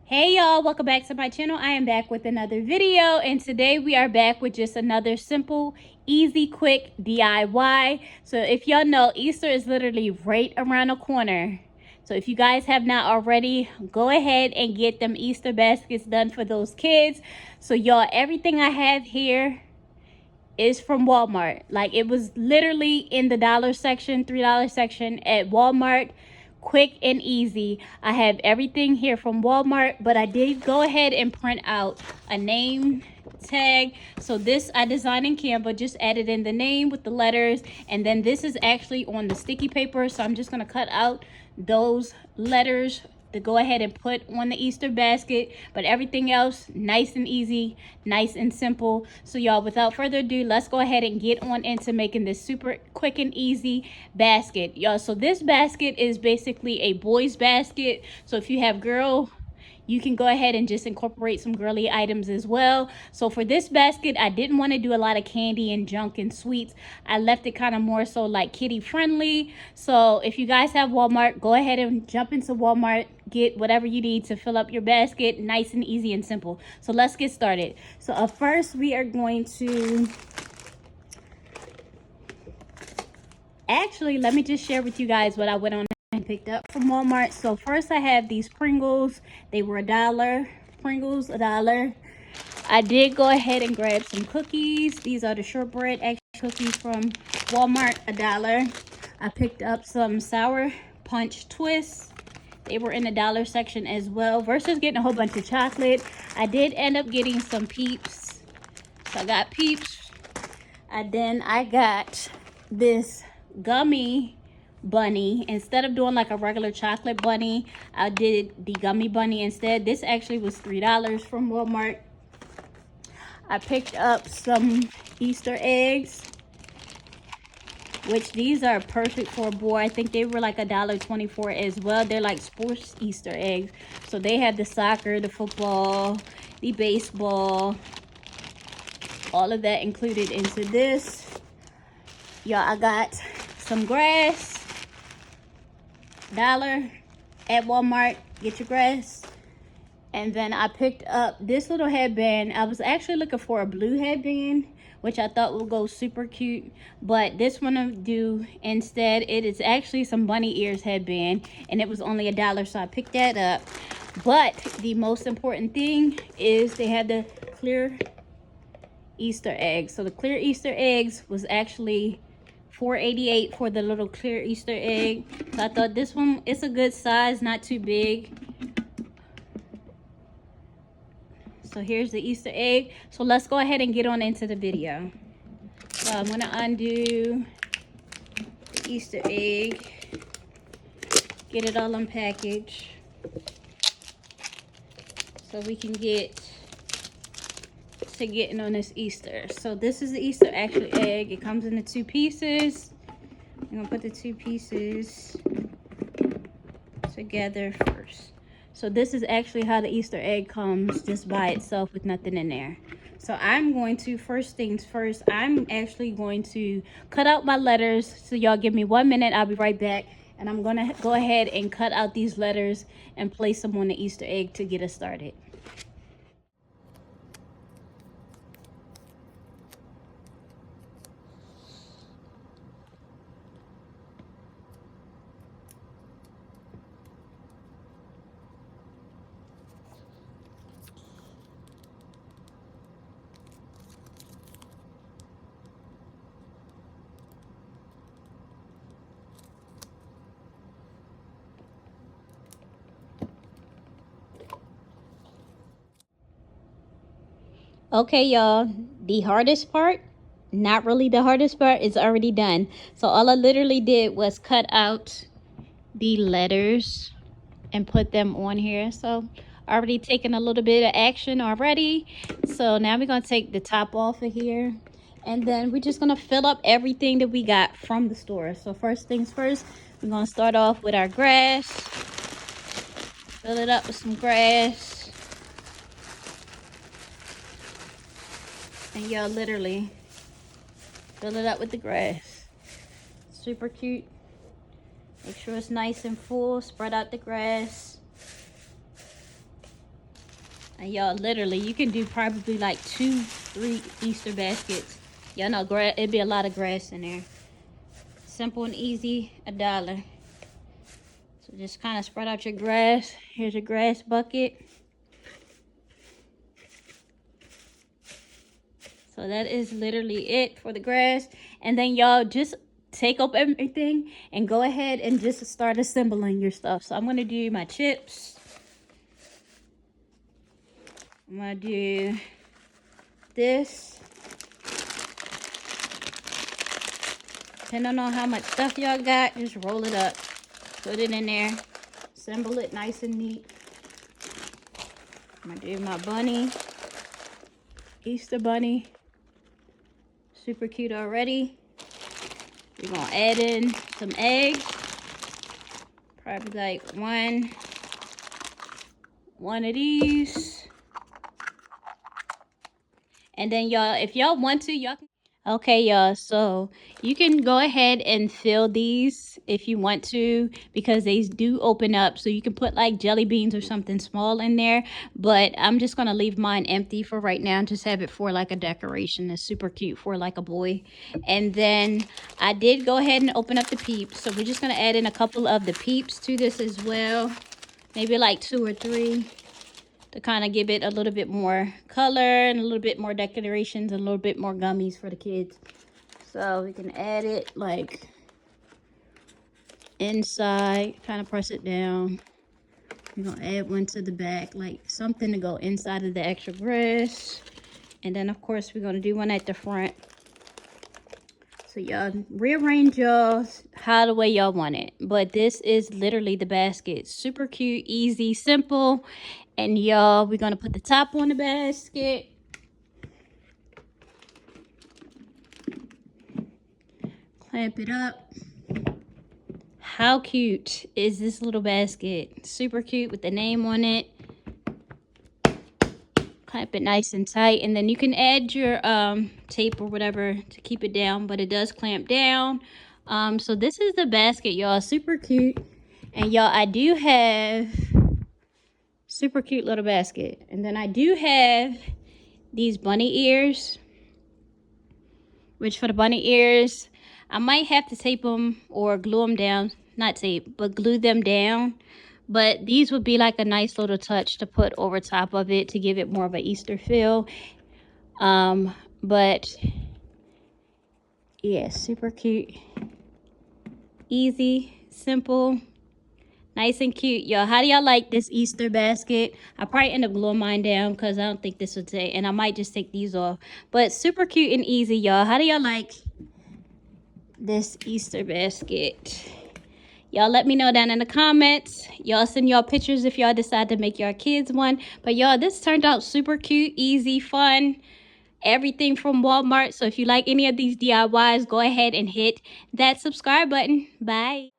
Hey y'all, welcome back to my channel. I am back with another video, and today we are back with just another simple, easy, quick DIY. So if y'all know, Easter is literally right around the corner. So if you guys have not already, go ahead and get them Easter baskets done for those kids. So y'all, everything I have here is from Walmart. Like, it was literally in the dollar section, $3 section at Walmart. Quick and easy. I have everything here from Walmart, but I did go ahead and print out a name tag. So this I designed in Canva, just added in the name with the letters, and then this is actually on the sticky paper, so I'm just going to cut out those letters to go ahead and put on the Easter basket. But everything else nice and easy, nice and simple. So y'all, without further ado, let's go ahead and get on into making this super quick and easy basket, y'all. So this basket is basically a boys basket. So if you have girl, you can go ahead and just incorporate some girly items as well. So for this basket, I didn't want to do a lot of candy and junk and sweets. I left it kind of more so like kiddie friendly. So if you guys have Walmart, go ahead and jump into Walmart, get whatever you need to fill up your basket. Nice and easy and simple. So let's get started. So first we are going to, actually, let me just share with you guys what I went on and picked up from Walmart. So first I have these Pringles. They were $1. Pringles, $1. I did go ahead and grab some cookies. These are the shortbread egg cookies from Walmart, $1. I picked up some Sour Punch twists. They were in the dollar section as well. Versus getting a whole bunch of chocolate, I did end up getting some Peeps. So I got Peeps. And then I got this gummy bunny. Instead of doing like a regular chocolate bunny, I did the gummy bunny instead. This actually was $3 from Walmart. I picked up some Easter eggs, which these are perfect for a boy. I think they were like $1.24 as well. They're like sports Easter eggs. So they have the soccer, the football, the baseball, all of that included into this. Y'all, I got some grass, $1 at Walmart. Get your grass. And then I picked up this little headband. I was actually looking for a blue headband, which I thought would go super cute, but this one will do instead. It is actually some bunny ears headband, and it was only $1, so I picked that up. But the most important thing is they had the clear Easter eggs. So the clear Easter eggs was actually $4.88 for the little clear Easter egg. So I thought this one is a good size, not too big. So here's the Easter egg. So let's go ahead and get on into the video. So I'm gonna undo the Easter egg, get it all unpackaged so we can get to getting on this Easter. So this is the Easter actually egg. It comes into 2 pieces. I'm gonna put the 2 pieces together first. So this is actually how the Easter egg comes, just by itself with nothing in there. So I'm going to, first things first, I'm actually going to cut out my letters. So y'all give me 1 minute, I'll be right back. And I'm gonna go ahead and cut out these letters and place them on the Easter egg to get us started. Okay, y'all, the hardest part, not really the hardest part, is already done. So all I literally did was cut out the letters and put them on here. So already taken a little bit of action already. So now we're gonna take the top off of here, and then we're just gonna fill up everything that we got from the store. So first things first, we're gonna start off with our grass. Fill it up with some grass. And y'all, literally fill it up with the grass. Super cute. Make sure it's nice and full. Spread out the grass. And y'all, literally, you can do probably like 2-3 Easter baskets. Y'all know it'd be a lot of grass in there. Simple and easy, $1. So just kind of spread out your grass. Here's your grass bucket. So that is literally it for the grass. And then y'all just take up everything and go ahead and just start assembling your stuff. So I'm going to do my chips. I'm going to do this. Depending on how much stuff y'all got, just roll it up. Put it in there. Assemble it nice and neat. I'm going to do my bunny. Easter bunny. Super cute already. We're going to add in some eggs. Probably like one of these. And then y'all, if y'all want to, y'all can. Okay, y'all, so you can go ahead and fill these if you want to, because they do open up. So you can put like jelly beans or something small in there. But I'm just going to leave mine empty for right now and just have it for like a decoration. It's super cute for like a boy. And then I did go ahead and open up the peeps. So we're just going to add in a couple of the peeps to this as well. Maybe like 2 or 3. To kind of give it a little bit more color and a little bit more decorations and a little bit more gummies for the kids. So we can add it like inside, kind of press it down. We're going to add one to the back, like something to go inside of the extra grass. And then of course we're going to do one at the front. So y'all rearrange y'all's how the way y'all want it. But this is literally the basket. Super cute, easy, simple. And y'all, we're going to put the top on the basket. Clamp it up. How cute is this little basket? Super cute with the name on it. Clamp it nice and tight. And then you can add your tape or whatever to keep it down. But it does clamp down. So this is the basket, y'all. Super cute. And y'all, I do have... super cute little basket. And then I do have these bunny ears, which for the bunny ears, I might have to tape them or glue them down. Not tape, but glue them down. But these would be like a nice little touch to put over top of it to give it more of an Easter feel. But yeah, super cute. Easy, simple. Nice and cute, y'all. How do y'all like this Easter basket? I'll probably end up gluing mine down because I don't think this would take. And I might just take these off. But super cute and easy, y'all. How do y'all like this Easter basket? Y'all let me know down in the comments. Y'all send y'all pictures if y'all decide to make your kids one. But y'all, this turned out super cute, easy, fun. Everything from Walmart. So if you like any of these DIYs, go ahead and hit that subscribe button. Bye.